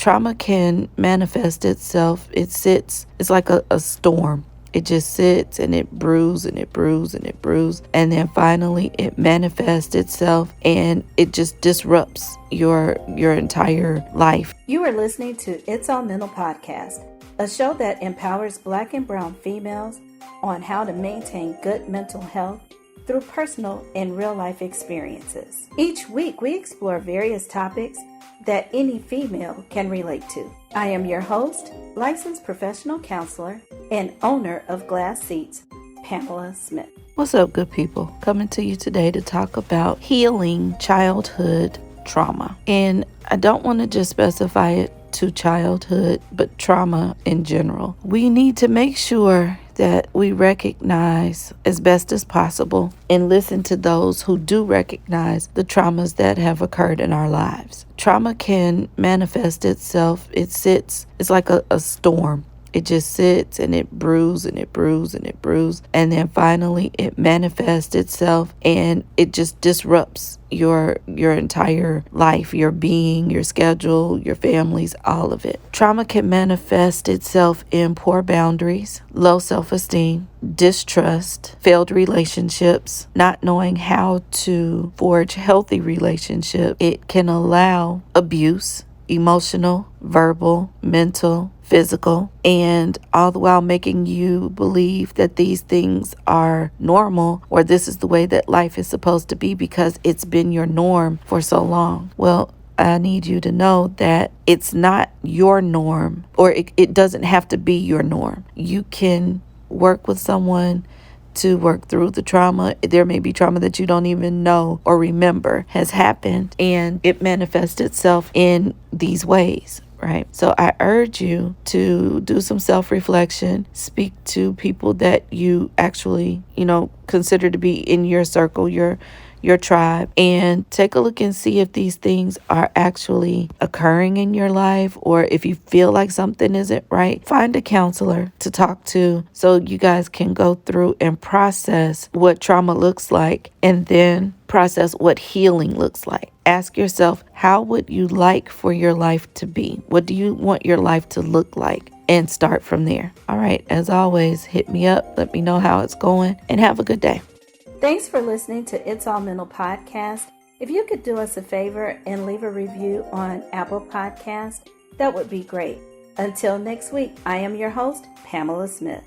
trauma can manifest itself. It's like a storm. It just sits and it brews and it brews and it brews. And then finally it manifests itself and it just disrupts your entire life. You are listening to It's All Mental Podcast, a show that empowers Black and brown females on how to maintain good mental health through personal and real life experiences. Each week we explore various topics that any female can relate to. I am your host, licensed professional counselor and owner of Glass Seats, Pamela Smith. What's up, good people? Coming to you today to talk about healing childhood trauma. And I don't want to just specify it to childhood, but trauma in general. We need to make sure that we recognize as best as possible and listen to those who do recognize the traumas that have occurred in our lives. Trauma can manifest itself. It's like a storm. It just sits and it brews and it brews and it brews. And then finally it manifests itself and it just disrupts your entire life, your being, your schedule, your families, all of it. Trauma can manifest itself in poor boundaries, low self-esteem, distrust, failed relationships, not knowing how to forge healthy relationships. It can allow abuse, emotional, verbal, mental, physical, and all the while making you believe that these things are normal or this is the way that life is supposed to be because it's been your norm for so long. Well, I need you to know that it's not your norm, or it doesn't have to be your norm. You can work with someone to work through the trauma. There may be trauma that you don't even know or remember has happened, and it manifests itself in these ways. Right. So I urge you to do some self-reflection, speak to people that you actually, consider to be in your circle, your tribe, and take a look and see if these things are actually occurring in your life, or if you feel like something isn't right, find a counselor to talk to so you guys can go through and process what trauma looks like and then process what healing looks like. Ask yourself, how would you like for your life to be? What do you want your life to look like? And start from there. All right. As always, hit me up. Let me know how it's going and have a good day. Thanks for listening to It's All Mental Podcast. If you could do us a favor and leave a review on Apple Podcast, that would be great. Until next week, I am your host, Pamela Smith.